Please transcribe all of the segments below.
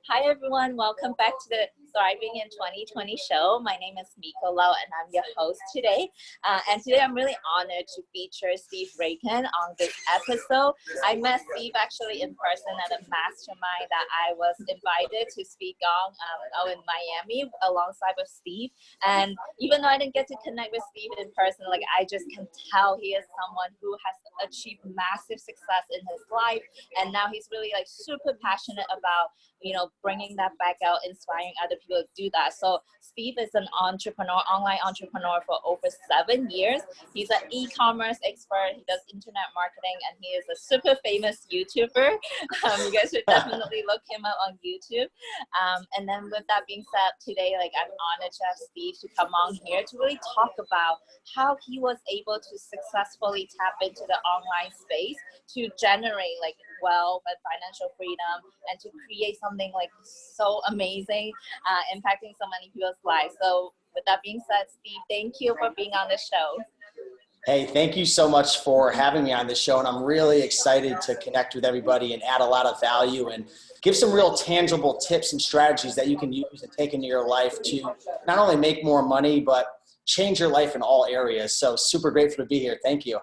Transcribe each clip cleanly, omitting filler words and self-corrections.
Hi everyone, welcome back to the Thriving in 2020 show. My name is Miko Lau and I'm your host today. And today I'm really honored to feature Steve Raiken on this episode. I met Steve actually in person at a mastermind that I was invited to speak on out in Miami alongside with Steve. And even though I didn't get to connect with Steve in person, like I just can tell he is someone who has achieved massive success in his life. And now he's really like super passionate about bringing that back out, inspiring other people to do that. So Steve is an entrepreneur, online entrepreneur for over 7 years. He's an e-commerce expert. He does internet marketing, and he is a super famous YouTuber. You guys should definitely look him up on YouTube. And then with that being said, today, like I'm honored to have Steve to come on here to really talk about how he was able to successfully tap into the online space to generate like wealth and financial freedom and to create something like so amazing, impacting so many people's lives. So with that being said, Steve, thank you for being on the show. Hey, thank you so much for having me on this show. And I'm really excited to connect with everybody and add a lot of value and give some real tangible tips and strategies that you can use and take into your life to not only make more money, but change your life in all areas. So super grateful to be here. Thank you.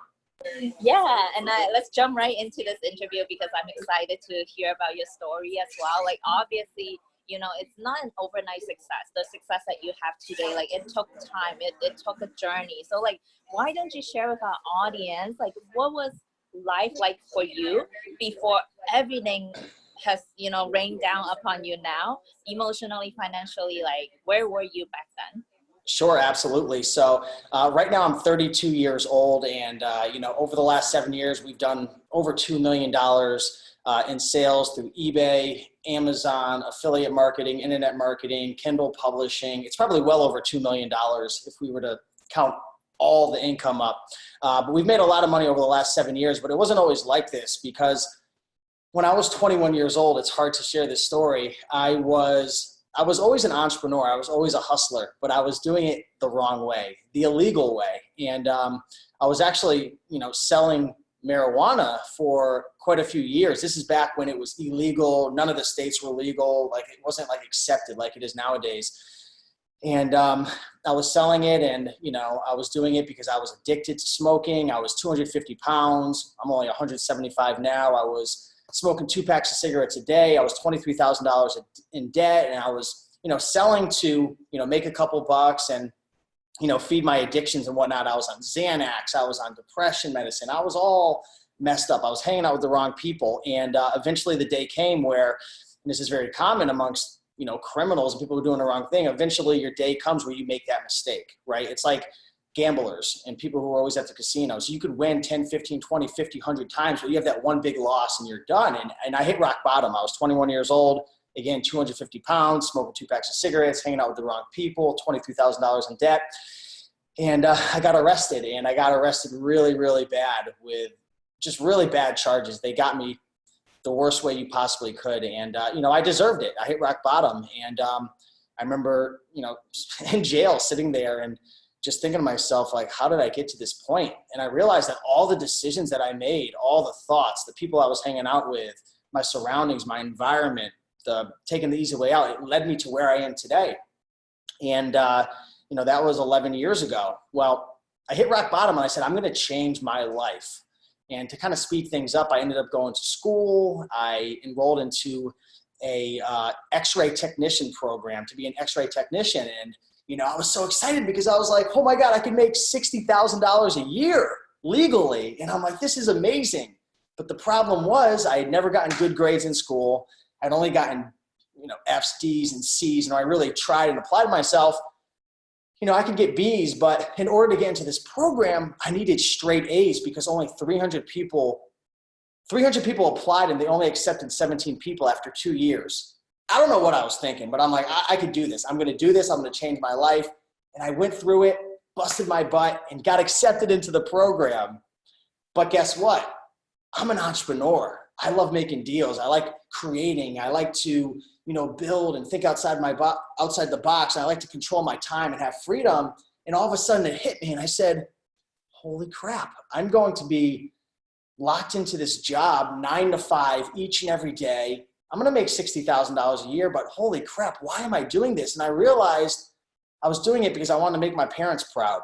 Yeah, and let's jump right into this interview because I'm excited to hear about your story as well. Like obviously, it's not an overnight success. The success that you have today, like it took time, it took a journey. So like, why don't you share with our audience, like what was life like for you before everything has, rained down upon you now, emotionally, financially, like where were you back then? Sure, absolutely. So right now I'm 32 years old and, over the last 7 years, we've done over $2 million in sales through eBay, Amazon, affiliate marketing, internet marketing, Kindle publishing. It's probably well over $2 million if we were to count all the income up. But we've made a lot of money over the last 7 years, but it wasn't always like this because when I was 21 years old, it's hard to share this story. I was always an entrepreneur. I was always a hustler, but I was doing it the wrong way, the illegal way. And I was actually, selling marijuana for quite a few years. This is back when it was illegal. None of the states were legal. Like it wasn't like accepted like it is nowadays. And I was selling it and, I was doing it because I was addicted to smoking. I was 250 pounds. I'm only 175 now. I was smoking 2 packs of cigarettes a day. I was $23,000 in debt, and I was, selling to, make a couple bucks and, feed my addictions and whatnot. I was on Xanax. I was on depression medicine. I was all messed up. I was hanging out with the wrong people. And eventually the day came where, and this is very common amongst, criminals and people who are doing the wrong thing. Eventually your day comes where you make that mistake, right? It's like gamblers and people who are always at the casinos. You could win 10, 15, 20, 50, 100 times, but you have that one big loss and you're done. And I hit rock bottom. I was 21 years old, again, 250 pounds, smoking 2 packs of cigarettes, hanging out with the wrong people, $23,000 in debt. And I got arrested, and I got arrested really, really bad with just really bad charges. They got me the worst way you possibly could. And, I deserved it. I hit rock bottom. And I remember, in jail sitting there and just thinking to myself, like, how did I get to this point? And I realized that all the decisions that I made, all the thoughts, the people I was hanging out with, my surroundings, my environment, taking the easy way out, it led me to where I am today. And, that was 11 years ago. Well, I hit rock bottom and I said, I'm going to change my life. And to kind of speed things up, I ended up going to school. I enrolled into a X-ray technician program to be an X-ray technician. And I was so excited because I was like, oh my God, I could make $60,000 a year legally. And I'm like, this is amazing. But the problem was I had never gotten good grades in school. I'd only gotten, F's, D's, and C's. And I really tried and applied myself. I could get B's, but in order to get into this program, I needed straight A's because only 300 people applied and they only accepted 17 people after 2 years. I don't know what I was thinking, but I'm like, I could do this. I'm going to do this. I'm going to change my life. And I went through it, busted my butt, and got accepted into the program. But guess what? I'm an entrepreneur. I love making deals. I like creating. I like to, build and think outside the box. I like to control my time and have freedom. And all of a sudden it hit me and I said, holy crap, I'm going to be locked into this job 9 to 5 each and every day. I'm going to make $60,000 a year, but holy crap, why am I doing this? And I realized I was doing it because I wanted to make my parents proud.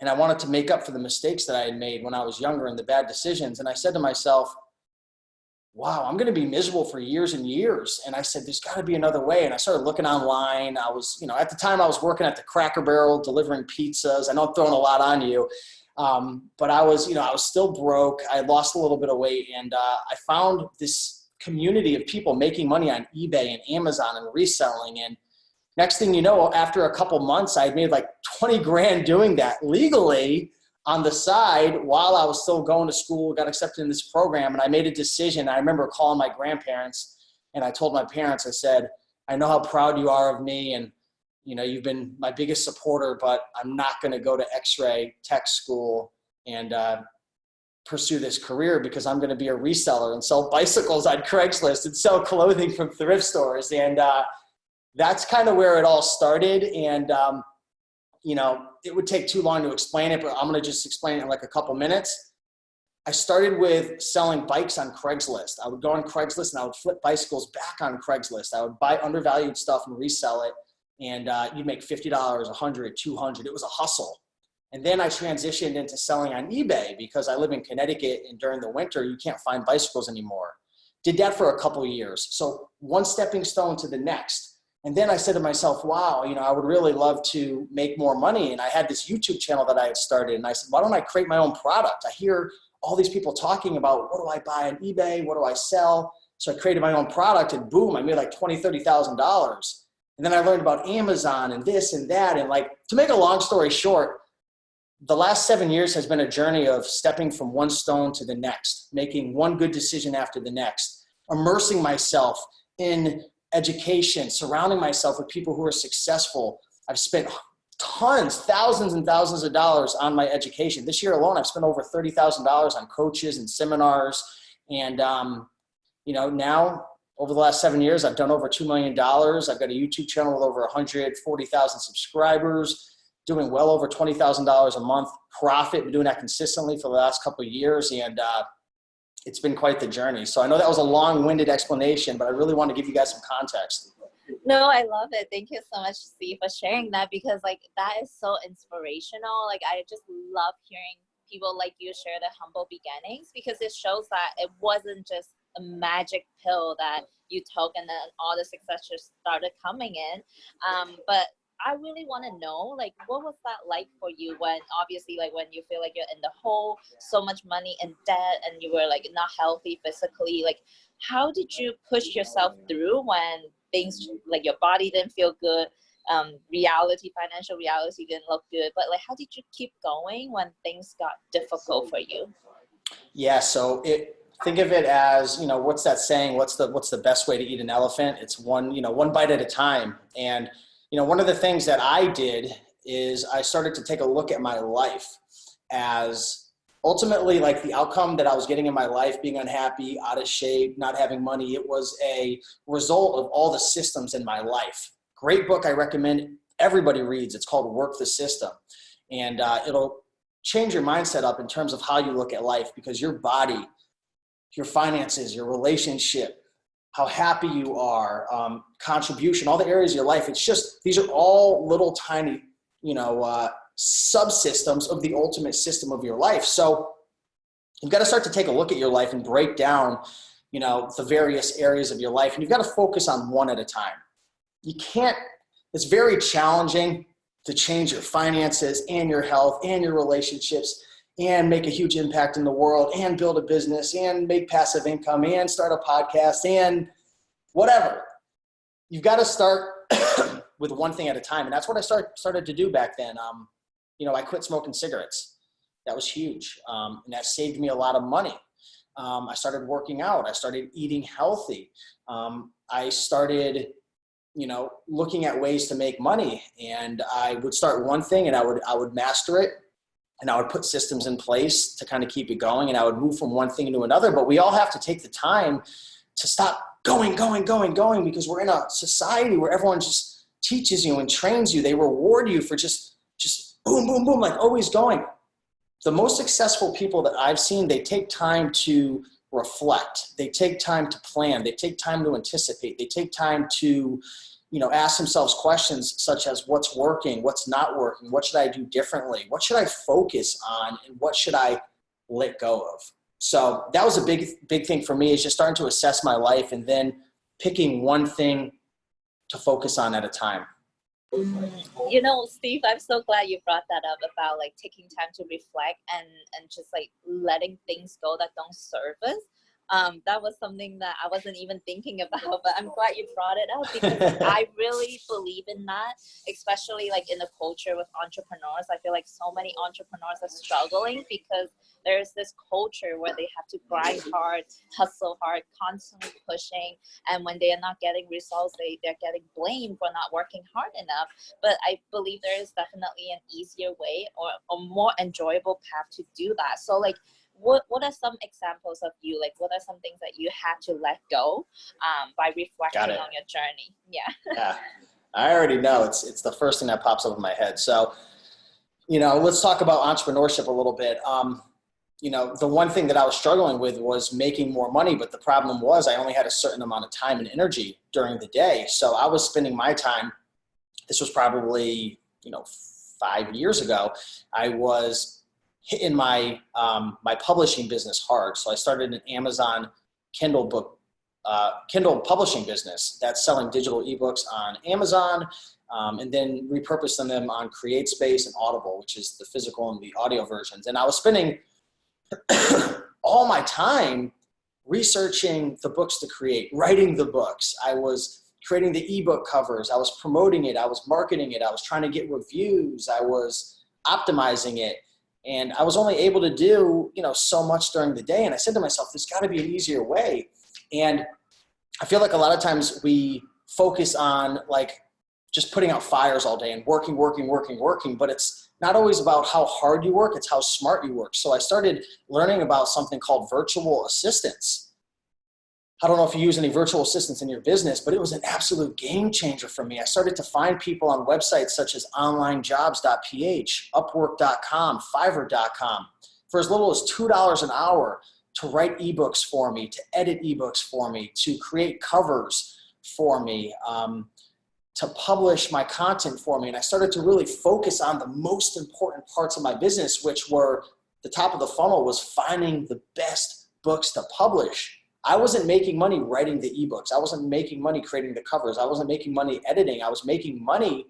And I wanted to make up for the mistakes that I had made when I was younger and the bad decisions. And I said to myself, wow, I'm going to be miserable for years and years. And I said, there's got to be another way. And I started looking online. I was, at the time I was working at the Cracker Barrel delivering pizzas. I know I'm throwing a lot on you. But I was still broke. I lost a little bit of weight. And I found this community of people making money on eBay and Amazon and reselling. And next thing you know, after a couple months, I had made like 20 grand doing that legally on the side while I was still going to school, got accepted in this program. And I made a decision. I remember calling my grandparents and I told my parents, I said, I know how proud you are of me. And, you've been my biggest supporter, but I'm not going to go to X-ray tech school and pursue this career because I'm going to be a reseller and sell bicycles on Craigslist and sell clothing from thrift stores. And that's kind of where it all started. And, it would take too long to explain it, but I'm going to just explain it in like a couple minutes. I started with selling bikes on Craigslist. I would go on Craigslist and I would flip bicycles back on Craigslist. I would buy undervalued stuff and resell it. And you'd make $50, $100, $200. It was a hustle. And then I transitioned into selling on eBay because I live in Connecticut and during the winter, you can't find bicycles anymore. Did that for a couple of years. So one stepping stone to the next. And then I said to myself, wow, I would really love to make more money. And I had this YouTube channel that I had started. And I said, why don't I create my own product? I hear all these people talking about what do I buy on eBay? What do I sell? So I created my own product and boom, I made like $20,000, $30,000. And then I learned about Amazon and this and that. And like, to make a long story short, the last 7 years has been a journey of stepping from one stone to the next, making one good decision after the next, immersing myself in education, surrounding myself with people who are successful. I've spent tons, thousands and thousands of dollars on my education. This year alone, I've spent over $30,000 on coaches and seminars. And, now over the last 7 years, I've done over $2 million. I've got a YouTube channel with over 140,000 subscribers, doing well over $20,000 a month profit. Been doing that consistently for the last couple of years. And, it's been quite the journey. So I know that was a long-winded explanation, but I really want to give you guys some context. No, I love it. Thank you so much, Steve, for sharing that because that is so inspirational. I just love hearing people like you share the humble beginnings because it shows that it wasn't just a magic pill that you took and then all the success just started coming in. But I really want to know, what was that like for you when, obviously, when you feel like you're in the hole, so much money in debt, and you were, not healthy physically? How did you push yourself through when things, your body didn't feel good, financial reality didn't look good, but, how did you keep going when things got difficult for you? Yeah, so think of it as, what's that saying? What's the best way to eat an elephant? It's one bite at a time. And one of the things that I did is I started to take a look at my life as ultimately the outcome that I was getting in my life, being unhappy, out of shape, not having money. It was a result of all the systems in my life. Great book I recommend everybody reads. It's called Work the System. And it'll change your mindset up in terms of how you look at life because your body, your finances, your relationship, how happy you are, contribution, all the areas of your life. It's just, these are all little tiny, subsystems of the ultimate system of your life. So you've got to start to take a look at your life and break down, the various areas of your life. And you've got to focus on one at a time. It's very challenging to change your finances and your health and your relationships and make a huge impact in the world and build a business and make passive income and start a podcast and whatever. You've got to start with one thing at a time. And that's what I started to do back then. I quit smoking cigarettes. That was huge. And that saved me a lot of money. I started working out. I started eating healthy. I started, looking at ways to make money. And I would start one thing and I would master it. And I would put systems in place to kind of keep it going. And I would move from one thing to another. But we all have to take the time to stop going, because we're in a society where everyone just teaches you and trains you. They reward you for just boom, boom, boom, always going. The most successful people that I've seen, they take time to reflect. They take time to plan. They take time to anticipate. They take time to, ask themselves questions such as what's working, what's not working, what should I do differently, what should I focus on, and what should I let go of. So that was a big thing for me, is just starting to assess my life and then picking one thing to focus on at a time. Steve, I'm so glad you brought that up about like taking time to reflect and just like letting things go that don't serve us. That was something that I wasn't even thinking about, but I'm glad you brought it up, because I really believe in that, especially like in the culture with entrepreneurs. I feel like so many entrepreneurs are struggling because there's this culture where they have to grind hard, hustle hard, constantly pushing. And when they are not getting results, they're getting blamed for not working hard enough. But I believe there is definitely an easier way or a more enjoyable path to do that. So like, what are some examples of you, like what are some things that you had to let go by reflecting on your journey? Yeah, I already know it's the first thing that pops up in my head. So let's talk about entrepreneurship a little bit. The one thing that I was struggling with was making more money, but the problem was I only had a certain amount of time and energy during the day. So I was spending my time, this was probably 5 years ago, I was hitting my my publishing business hard. So I started an Amazon Kindle publishing business that's selling digital ebooks on Amazon, and then repurposing them on CreateSpace and Audible, which is the physical and the audio versions. And I was spending all my time researching the books to create, writing the books. I was creating the ebook covers. I was promoting it. I was marketing it. I was trying to get reviews. I was optimizing it. And I was only able to do, so much during the day. And I said to myself, there's got to be an easier way. And I feel like a lot of times we focus on like just putting out fires all day and working, but it's not always about how hard you work, it's how smart you work. So I started learning about something called virtual assistants. I don't know if you use any virtual assistants in your business, but it was an absolute game changer for me. I started to find people on websites such as onlinejobs.ph, upwork.com, fiverr.com for as little as $2 an hour to write ebooks for me, to edit ebooks for me, to create covers for me, to publish my content for me. And I started to really focus on the most important parts of my business, which were the top of the funnel was finding the best books to publish. I wasn't making money writing the ebooks. I wasn't making money creating the covers. I wasn't making money editing. I was making money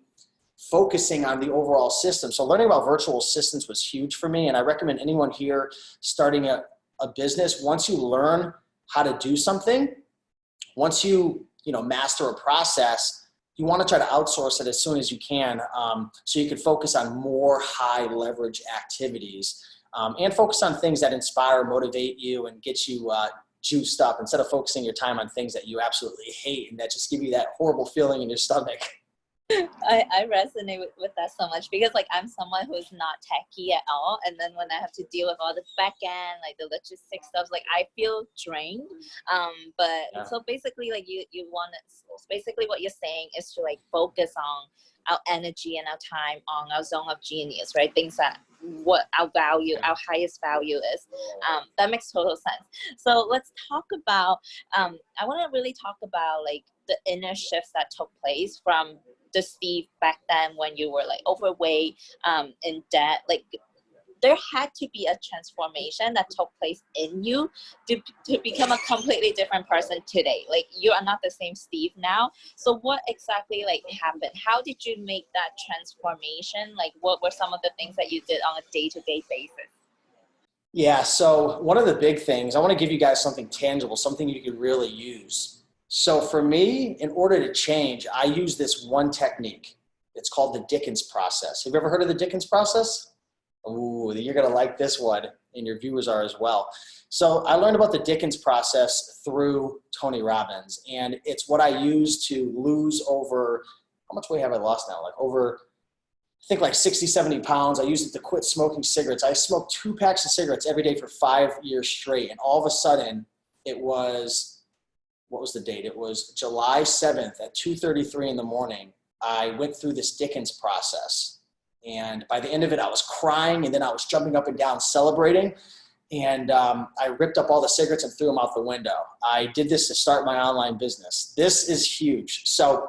focusing on the overall system. So learning about virtual assistants was huge for me. And I recommend anyone here starting a business, once you learn how to do something, once you master a process, you want to try to outsource it as soon as you can, so you can focus on more high leverage activities, and focus on things that inspire, motivate you, and get you juiced up instead of focusing your time on things that you absolutely hate and that just give you that horrible feeling in your stomach. I resonate with that so much, because like I'm someone who's not techie at all, and then when I have to deal with all the back end, like the logistics stuff, like I feel drained. So basically, like you want to, basically what you're saying is to like focus on our energy and our time on our zone of genius, right? Things that what our value, our highest value is. That makes total sense. So let's talk about, I want to really talk about like the inner shifts that took place from the Steve back then when you were like overweight, in debt. Like there had to be a transformation that took place in you to become a completely different person today. Like you are not the same Steve now. So what exactly like happened? How did you make that transformation? Like what were some of the things that you did on a day-to-day basis? Yeah, so one of the big things, I want to give you guys something tangible, something you can really use. So for me, in order to change, I use this one technique. It's called the Dickens Process. Have you ever heard of the Dickens Process? Ooh, you're going to like this one, and your viewers are as well. So I learned about the Dickens Process through Tony Robbins, and it's what I use to lose over, how much weight have I lost now? Like over, I think like 60, 70 pounds. I used it to quit smoking cigarettes. I smoked 2 packs of cigarettes every day for 5 years straight, and all of a sudden it was, what was the date? It was July 7th at 2:33 in the morning. I went through this Dickens Process. And by the end of it, I was crying, and then I was jumping up and down celebrating. And I ripped up all the cigarettes and threw them out the window. I did this to start my online business. This is huge. So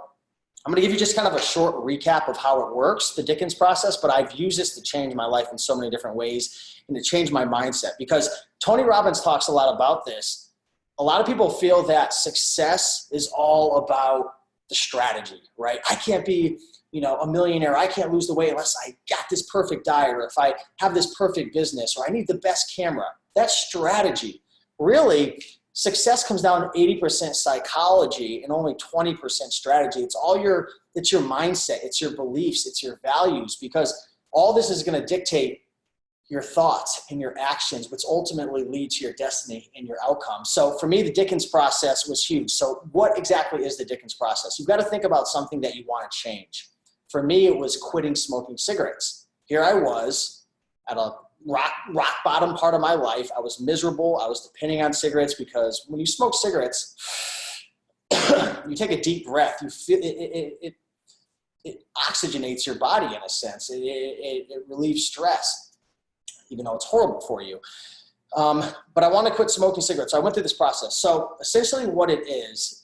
I'm going to give you just kind of a short recap of how it works, the Dickens process, but I've used this to change my life in so many different ways and to change my mindset, because Tony Robbins talks a lot about this. A lot of people feel that success is all about the strategy, right? I can't be, a millionaire. I can't lose the weight unless I got this perfect diet, or if I have this perfect business, or I need the best camera. That's strategy. Really, success comes down to 80% psychology and only 20% strategy. It's your mindset, it's your beliefs, it's your values, because all this is going to dictate your thoughts and your actions, which ultimately lead to your destiny and your outcome. So for me, the Dickens process was huge. So what exactly is the Dickens process? You've got to think about something that you want to change. For me, it was quitting smoking cigarettes. Here I was at a rock bottom part of my life. I was miserable. I was depending on cigarettes, because when you smoke cigarettes, you take a deep breath. You feel it oxygenates your body in a sense. It relieves stress, even though it's horrible for you. But I want to quit smoking cigarettes. So I went through this process. So essentially what it is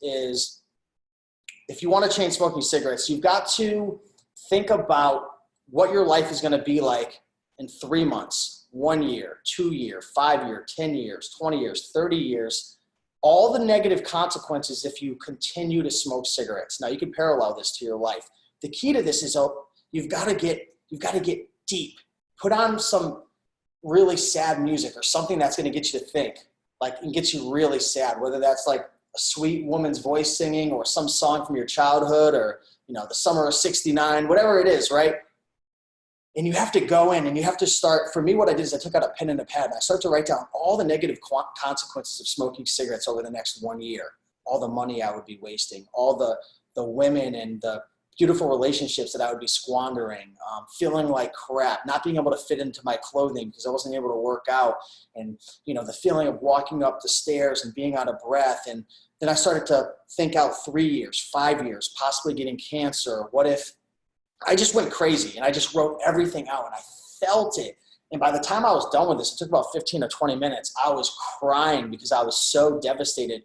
if you want to change smoking cigarettes, you've got to think about what your life is going to be like in 3 months, 1 year, 2 year, 5 year, 10 years, 20 years, 30 years, all the negative consequences if you continue to smoke cigarettes. Now you can parallel this to your life. The key to this is you've got to get deep. Put on some really sad music or something that's going to get you to think, and get you really sad, whether that's like a sweet woman's voice singing or some song from your childhood, or the summer of '69, whatever it is, right? And you have to go in and you have to start. For me, what I did is I took out a pen and a pad and I started to write down all the negative consequences of smoking cigarettes over the next 1 year, all the money I would be wasting, all the women and the beautiful relationships that I would be squandering, feeling like crap, not being able to fit into my clothing because I wasn't able to work out, and the feeling of walking up the stairs and being out of breath. And then I started to think out 3 years, 5 years, possibly getting cancer. What if I just went crazy and I just wrote everything out and I felt it. And by the time I was done with this, it took about 15 or 20 minutes. I was crying because I was so devastated,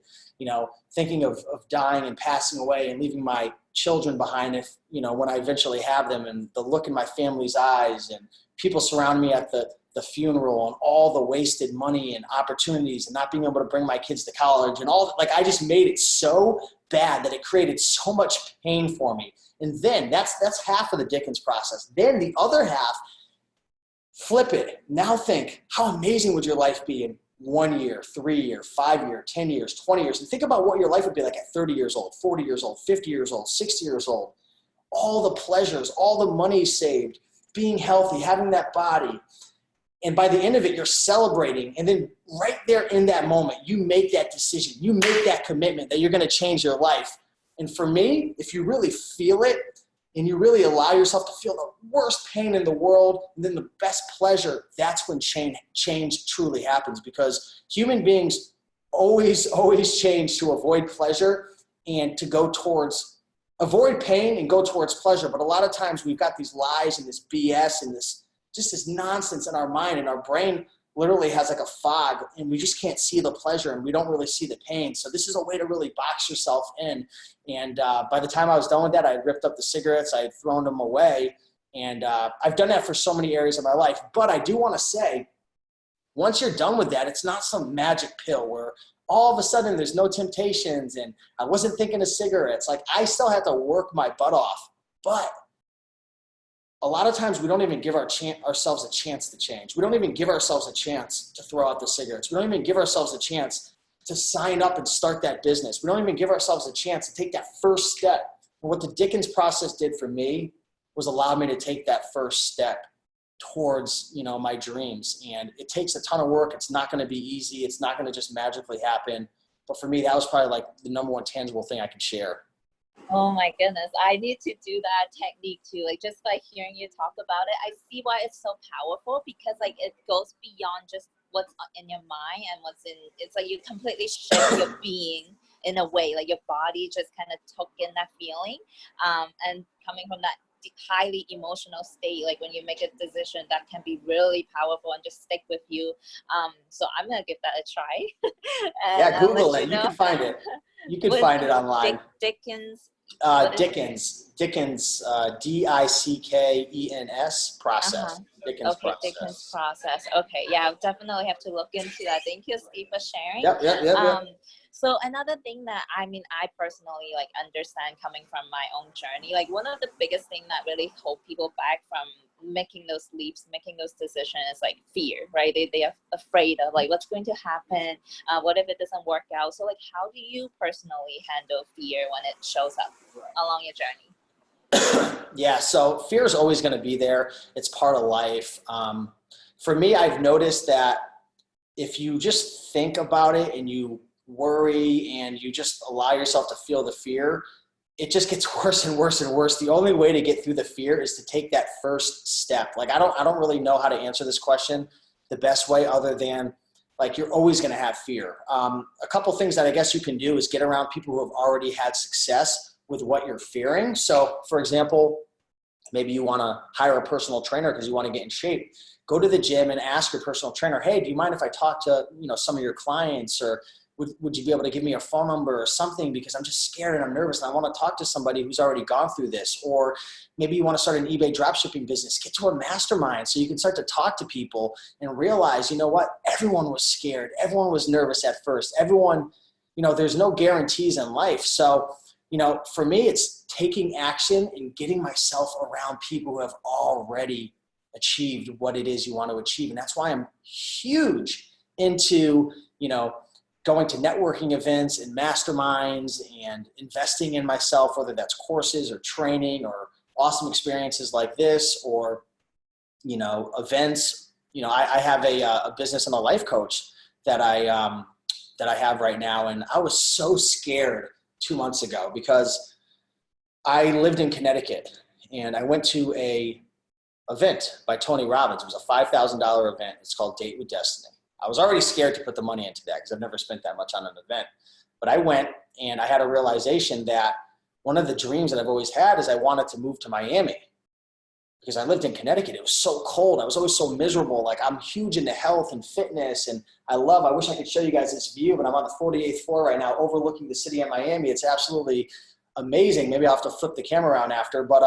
thinking of dying and passing away and leaving my children behind when I eventually have them, and the look in my family's eyes and people surround me at the funeral, and all the wasted money and opportunities and not being able to bring my kids to college and all. I just made it so bad that it created so much pain for me. And then that's half of the Dickens process. Then the other half, flip it. Now think, how amazing would your life be in 1 year, 3 year, 5 year, 10 years, 20 years? And think about what your life would be like at 30 years old, 40 years old, 50 years old, 60 years old. All the pleasures, all the money saved, being healthy, having that body. And by the end of it, you're celebrating. And then right there in that moment, you make that decision. You make that commitment that you're going to change your life. And for me, if you really feel it and you really allow yourself to feel the worst pain in the world and then the best pleasure, that's when change truly happens, because human beings always change to avoid pleasure and to go towards avoid pain and go towards pleasure. But a lot of times we've got these lies and this BS and this nonsense in our mind, and our brain literally has like a fog, and we just can't see the pleasure and we don't really see the pain. So this is a way to really box yourself in. And by the time I was done with that, I had ripped up the cigarettes, I had thrown them away. And I've done that for so many areas of my life. But I do want to say, once you're done with that, it's not some magic pill where all of a sudden there's no temptations and I wasn't thinking of cigarettes. I still had to work my butt off. But a lot of times we don't even give ourselves a chance to change. We don't even give ourselves a chance to throw out the cigarettes. We don't even give ourselves a chance to sign up and start that business. We don't even give ourselves a chance to take that first step. And what the Dickens process did for me was allow me to take that first step towards, my dreams. And it takes a ton of work. It's not going to be easy. It's not going to just magically happen. But for me, that was probably the number one tangible thing I can share. Oh my goodness, I need to do that technique too. Just by hearing you talk about it, I see why it's so powerful, because it goes beyond just what's in your mind and it's you completely shift your being in a way, your body just kind of took in that feeling. And coming from that highly emotional state, like when you make a decision that can be really powerful and just stick with you. So I'm gonna give that a try. And Yeah, Google let it. you You know. can find it. You can What is find it online. Dickens? What is Dickens, Dickens, Dickens process. Dickens Okay, Dickens process. process. Okay, yeah, I'll definitely have to look into that. Thank you, Steve, for sharing. Yep. So another thing that I personally like understand coming from my own journey, like one of the biggest thing that really hold people back from making those leaps, making those decisions is like fear, right? They are afraid of like what's going to happen. What if it doesn't work out? So like, how do you personally handle fear when it shows up along your journey? Yeah, so fear is always going to be there. It's part of life. For me, I've noticed that if you just think about it and you worry and you just allow yourself to feel the fear, it just gets worse and worse and worse. The only way to get through the fear is to take that first step. Like I don't really know how to answer this question the best way other than like you're always going to have fear. A couple things that I guess you can do is get around people who have already had success with what you're fearing. So for example, maybe you want to hire a personal trainer because you want to get in shape. Go to the gym and ask your personal trainer, hey, do you mind if I talk to some of your clients, or would you be able to give me a phone number or something, because I'm just scared and I'm nervous and I want to talk to somebody who's already gone through this. Or maybe you want to start an eBay dropshipping business. Get to a mastermind so you can start to talk to people and realize, you know what, everyone was scared. Everyone was nervous at first. Everyone, there's no guarantees in life. So, for me, it's taking action and getting myself around people who have already achieved what it is you want to achieve. And that's why I'm huge into, going to networking events and masterminds and investing in myself, whether that's courses or training or awesome experiences like this, or, events. I have a business. I'm a life coach that I have right now. And I was so scared 2 months ago because I lived in Connecticut and I went to a event by Tony Robbins. It was a $5,000 event. It's called Date with Destiny. I was already scared to put the money into that because I've never spent that much on an event. But I went and I had a realization that one of the dreams that I've always had is I wanted to move to Miami because I lived in Connecticut. It was so cold. I was always so miserable. Like I'm huge into health and fitness, and I wish I could show you guys this view, but I'm on the 48th floor right now overlooking the city of Miami. It's absolutely amazing. Maybe I'll have to flip the camera around after. But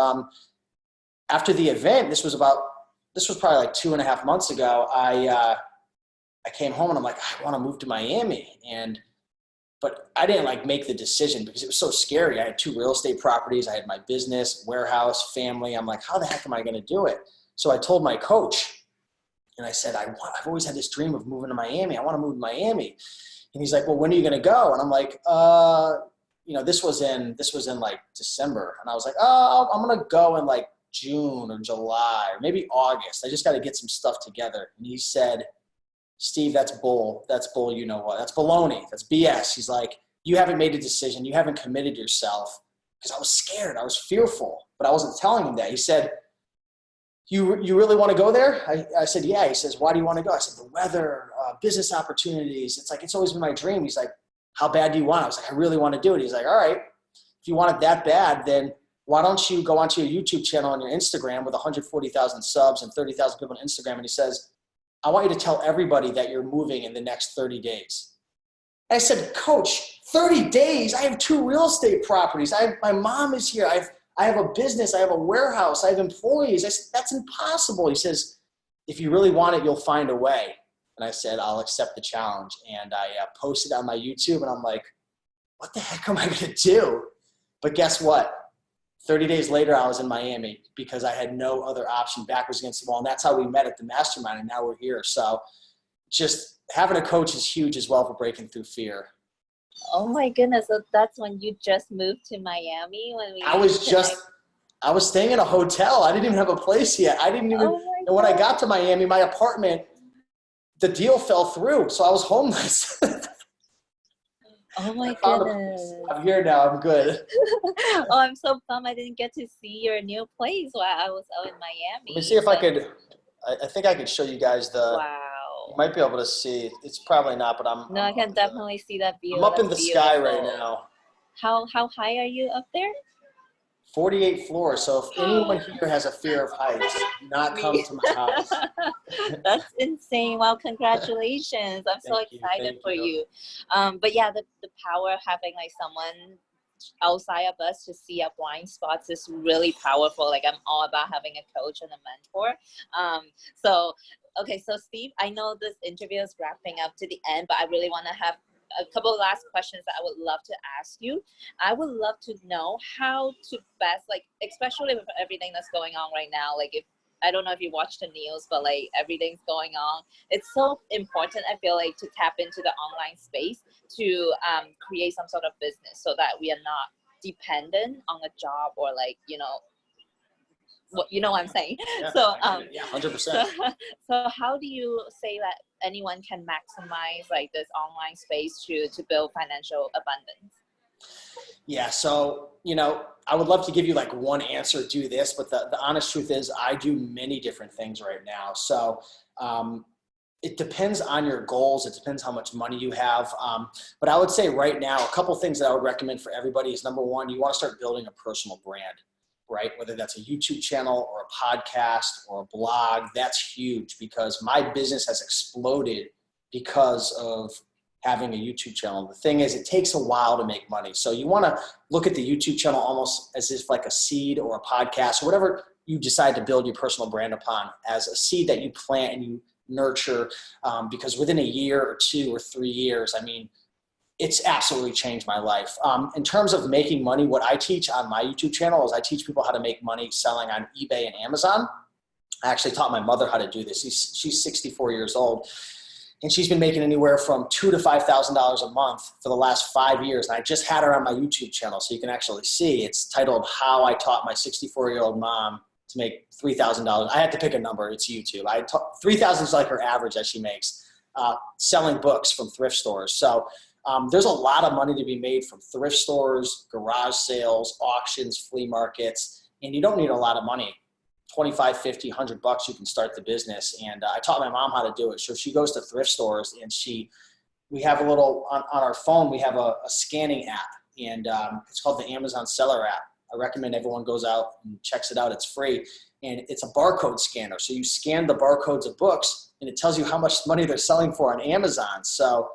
after the event, this was probably like 2.5 months ago, I came home and I'm like, I want to move to Miami. But I didn't make the decision because it was so scary. I had 2 real estate properties. I had my business, warehouse, family. I'm like, how the heck am I going to do it? So I told my coach and I said, I've always had this dream of moving to Miami. I want to move to Miami. And he's like, well, when are you going to go? And I'm like, this was in like December. And I was like, oh, I'm going to go in like June or July or maybe August. I just got to get some stuff together. And he said, Steve, that's bull. That's bull. You know what? That's baloney. That's BS. He's like, you haven't made a decision. You haven't committed yourself. Because I was scared. I was fearful, but I wasn't telling him that. He said, you really want to go there? I said, yeah. He says, why do you want to go? I said, the weather, business opportunities. It's always been my dream. He's like, how bad do you want it? I was like, I really want to do it. He's like, all right, if you want it that bad, then why don't you go onto your YouTube channel and your Instagram with 140,000 subs and 30,000 people on Instagram? And he says, I want you to tell everybody that you're moving in the next 30 days. And I said, Coach, 30 days? I have 2 real estate properties. My mom is here. I have a business. I have a warehouse. I have employees. I said, that's impossible. He says, if you really want it, you'll find a way. And I said, I'll accept the challenge. And I posted on my YouTube and I'm like, what the heck am I going to do? But guess what? 30 days later, I was in Miami because I had no other option, backwards against the wall. And that's how we met at the mastermind. And now we're here. So just having a coach is huge as well for breaking through fear. Oh my goodness. So that's when you just moved to Miami? I was staying in a hotel. I didn't even have a place yet. I didn't even, and when I got to Miami, my apartment, the deal fell through. So I was homeless. Oh my goodness. I'm here now. I'm good. Oh, I'm so bummed I didn't get to see your new place while I was out in Miami. Let me see if I could. I think I could show you guys the. Wow. You might be able to see. It's probably not, but I can definitely see that view. I'm up in the sky right now. How high are you up there? 48 floors. So if anyone here has a fear of heights, do not come to my house. That's insane. Well, congratulations. I'm so excited for you. But yeah, the power of having like someone outside of us to see our blind spots is really powerful. Like I'm all about having a coach and a mentor. Okay, so Steve, I know this interview is wrapping up to the end, but I really want to have a couple of last questions that I would love to ask you. I would love to know how to best, like, especially with everything that's going on right now, like if, I don't know if you watch the news, but like everything's going on. It's so important, I feel like, to tap into the online space to create some sort of business so that we are not dependent on a job or like, you know what I'm saying? Yeah, so, yeah, 100%. So how do you say that anyone can maximize like this online space to build financial abundance? Yeah, so, I would love to give you like one answer, do this, but the honest truth is I do many different things right now. So it depends on your goals. It depends how much money you have. But I would say right now, a couple things that I would recommend for everybody is, number one, you want to start building a personal brand, right? Whether that's a YouTube channel or a podcast or a blog, that's huge because my business has exploded because of having a YouTube channel. The thing is, it takes a while to make money. So you want to look at the YouTube channel almost as if like a seed or a podcast or whatever you decide to build your personal brand upon, as a seed that you plant and you nurture, because within a year or 2 or 3 years, I mean, it's absolutely changed my life. In terms of making money, what I teach on my YouTube channel is I teach people how to make money selling on eBay and Amazon. I actually taught my mother how to do this. She's 64 years old. And she's been making anywhere from $2,000 to $5,000 a month for the last 5 years. And I just had her on my YouTube channel, so you can actually see. It's titled "How I Taught My 64-Year-Old Mom to Make $3,000." I had to pick a number. It's YouTube. 3,000 is like her average that she makes selling books from thrift stores. So there's a lot of money to be made from thrift stores, garage sales, auctions, flea markets, and you don't need a lot of money. 25, 50, $100, you can start the business. And I taught my mom how to do it. So she goes to thrift stores and we have a little, on our phone, we have a scanning app, and it's called the Amazon Seller app. I recommend everyone goes out and checks it out. It's free. And it's a barcode scanner. So you scan the barcodes of books and it tells you how much money they're selling for on Amazon. So,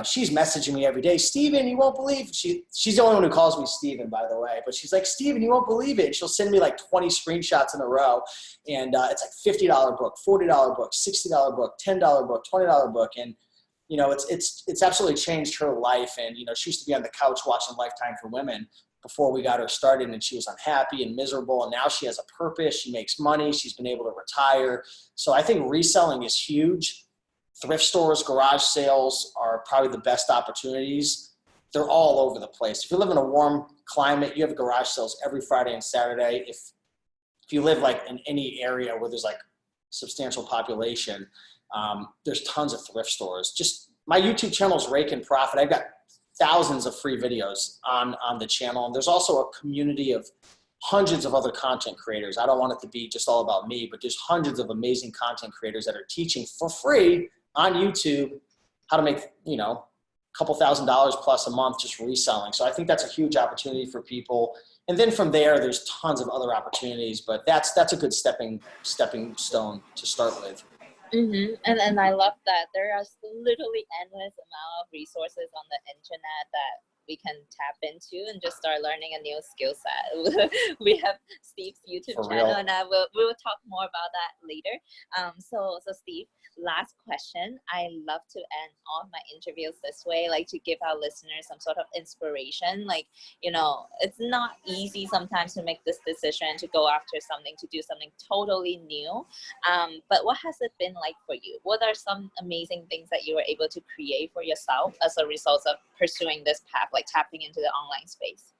she's messaging me every day, "Steven, you won't believe," she's the only one who calls me Steven, by the way, but she's like, "Steven, you won't believe it." And she'll send me like 20 screenshots in a row. And it's like $50 book, $40 book, $60 book, $10 book, $20 book. And, it's absolutely changed her life. And, she used to be on the couch watching Lifetime for Women before we got her started, and she was unhappy and miserable. And now she has a purpose. She makes money. She's been able to retire. So I think reselling is huge. Thrift stores, garage sales are probably the best opportunities. They're all over the place. If you live in a warm climate, you have garage sales every Friday and Saturday. If you live like in any area where there's like substantial population, there's tons of thrift stores. Just my YouTube channel is Raiken Profit. I've got thousands of free videos on the channel. And there's also a community of hundreds of other content creators. I don't want it to be just all about me, but there's hundreds of amazing content creators that are teaching for free on YouTube how to make, a couple $1,000s plus a month just reselling. So I think that's a huge opportunity for people. And then from there, there's tons of other opportunities, but that's a good stepping stone to start with. Mm-hmm. And I love that there are literally endless amount of resources on the internet that we can tap into and just start learning a new skill set. We have Steve's YouTube channel, and we will talk more about that later. So Steve, last question. I love to end all of my interviews this way, like to give our listeners some sort of inspiration. Like, it's not easy sometimes to make this decision to go after something, to do something totally new. But what has it been like for you? What are some amazing things that you were able to create for yourself as a result of pursuing this path, like tapping into the online space?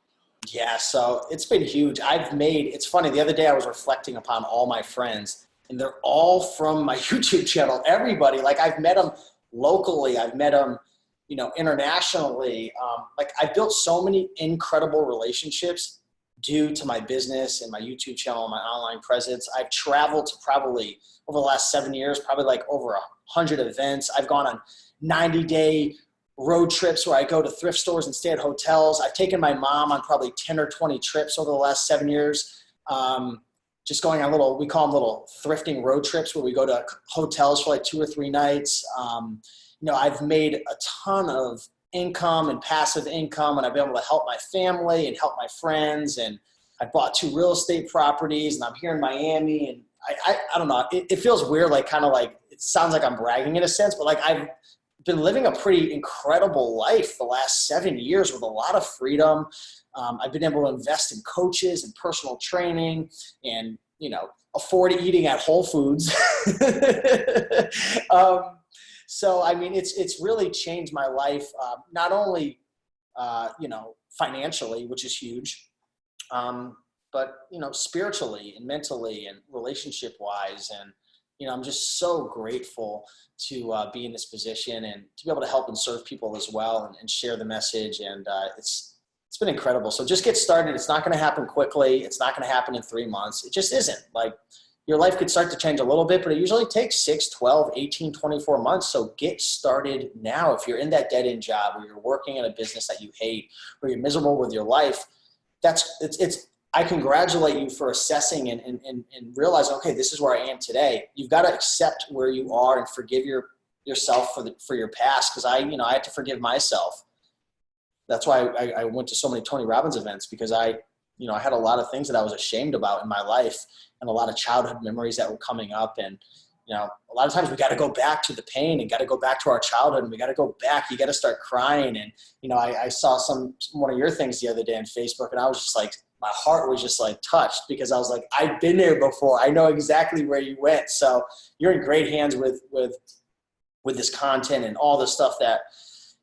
Yeah, so it's been huge. It's funny, the other day I was reflecting upon all my friends, and they're all from my YouTube channel. Everybody, like I've met them locally. I've met them, internationally. Like I've built so many incredible relationships due to my business and my YouTube channel and my online presence. I've traveled to probably over the last 7 years, probably like over 100 events. I've gone on 90-day road trips where I go to thrift stores and stay at hotels. I've taken my mom on probably 10 or 20 trips over the last 7 years. Just going on we call them little thrifting road trips where we go to hotels for like 2 or 3 nights. I've made a ton of income and passive income, and I've been able to help my family and help my friends. And I bought 2 real estate properties, and I'm here in Miami. And I don't know, it feels weird, like kind of like, it sounds like I'm bragging in a sense, but like I've been living a pretty incredible life the last 7 years with a lot of freedom. I've been able to invest in coaches and personal training and, afford eating at Whole Foods. So, I mean, it's really changed my life, not only, financially, which is huge, but, spiritually and mentally and relationship wise. And, I'm just so grateful to be in this position and to be able to help and serve people as well and share the message. And it's been incredible. So just get started. It's not going to happen quickly. It's not going to happen in 3 months. It just isn't. Like, your life could start to change a little bit, but it usually takes 6, 12, 18, 24 months. So get started now. If you're in that dead-end job, or you're working in a business that you hate, or you're miserable with your life, I congratulate you for assessing and realizing, okay, this is where I am today. You've got to accept where you are and forgive yourself for your past. Cause I had to forgive myself. That's why I went to so many Tony Robbins events, because I had a lot of things that I was ashamed about in my life, and a lot of childhood memories that were coming up. And, a lot of times we got to go back to the pain and got to go back to our childhood, and we got to go back. You got to start crying. And, I saw one of your things the other day on Facebook, and I was just like, my heart was just like touched, because I was like, I've been there before. I know exactly where you went. So you're in great hands with this content and all the stuff that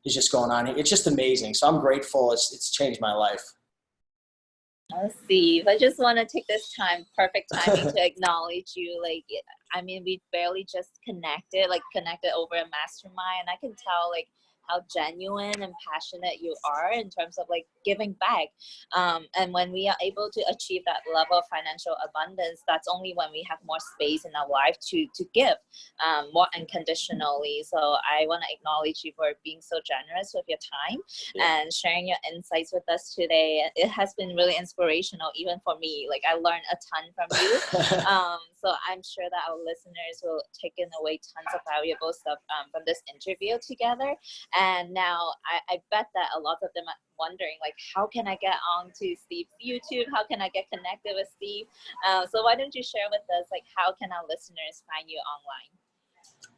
is just going on. It's just amazing. So I'm grateful. It's changed my life. Oh, Steve, I just want to take this perfect timing to acknowledge you. Like, I mean, we barely just connected over a mastermind, and I can tell like how genuine and passionate you are in terms of like giving back. And when we are able to achieve that level of financial abundance, that's only when we have more space in our life to give more unconditionally. So I want to acknowledge you for being so generous with your time and sharing your insights with us today. It has been really inspirational, even for me. Like, I learned a ton from you. So I'm sure that our listeners will take away tons of valuable stuff from this interview together. And now I bet that a lot of them are wondering, like, how can I get on to Steve's YouTube? How can I get connected with Steve? So why don't you share with us, like, how can our listeners find you online?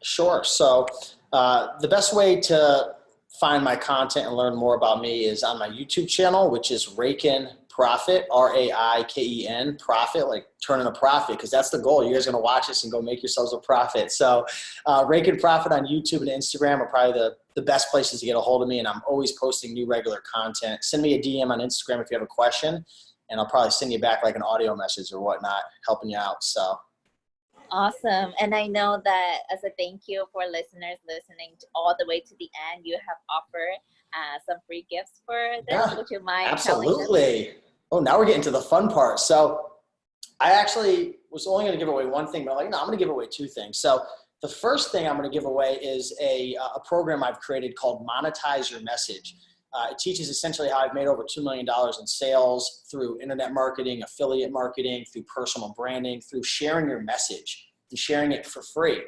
Sure. So the best way to find my content and learn more about me is on my YouTube channel, which is Raiken Profit, Raiken Profit, like turning a profit, because that's the goal. You guys are going to watch this and go make yourselves a profit. So Raiken Profit on YouTube and Instagram are probably the best places to get a hold of me, and I'm always posting new regular content. Send me a DM on Instagram if you have a question, and I'll probably send you back like an audio message or whatnot, helping you out. So awesome. And I know that as a thank you for listeners listening all the way to the end, you have offered some free gifts for this. Yeah, would you mind? absolutely. Oh, now we're getting to the fun part. So I actually was only going to give away one thing, but I'm like, no, I'm going to give away 2 things. So the first thing I'm going to give away is a program I've created called Monetize Your Message. It teaches essentially how I've made over $2 million in sales through internet marketing, affiliate marketing, through personal branding, through sharing your message and sharing it for free.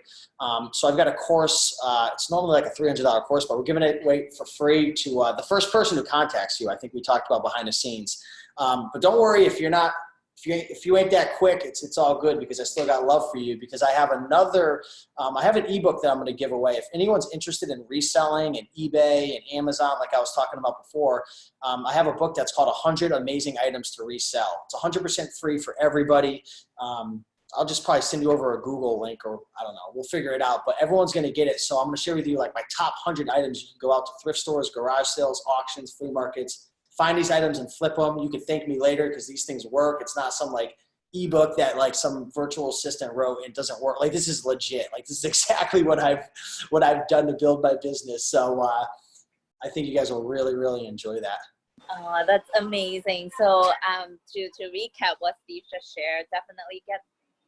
So I've got a course. It's normally like a $300 course, but we're giving it away for free to the first person who contacts you. I think we talked about behind the scenes. But don't worry if you're not. If you ain't that quick, it's all good, because I still got love for you, because I have I have an ebook that I'm going to give away. If anyone's interested in reselling and eBay and Amazon, like I was talking about before, I have a book that's called 100 Amazing Items to Resell. It's 100% free for everybody. I'll just probably send you over a Google link, or I don't know, we'll figure it out, but everyone's going to get it. So I'm going to share with you like my top 100 items. You can go out to thrift stores, garage sales, auctions, flea markets, find these items and flip them. You can thank me later, because these things work. It's not some like ebook that like some virtual assistant wrote and doesn't work. Like, this is legit. Like, this is exactly what I've done to build my business. So I think you guys will really, really enjoy that. Oh, that's amazing. So to recap what Steve just shared, definitely get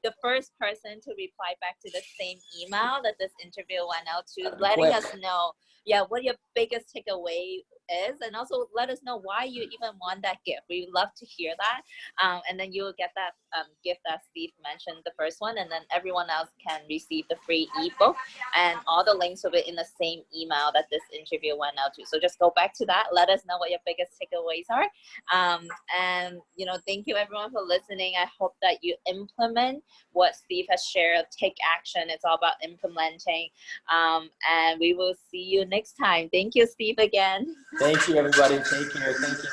the first person to reply back to the same email that this interview went out to, That'd be letting quick. us know, yeah, what your biggest takeaway is, and also let us know why you even want that gift. We would love to hear that. And then you will get that gift that Steve mentioned, the first one, and then everyone else can receive the free ebook, and all the links will be in the same email that this interview went out to. So just go back to that. Let us know what your biggest takeaways are. And thank you everyone for listening. I hope that you implement what Steve has shared. Take action. It's all about implementing. And we will see you next time. Thank you, Steve, again. Thank you, everybody. Take care. Thank you.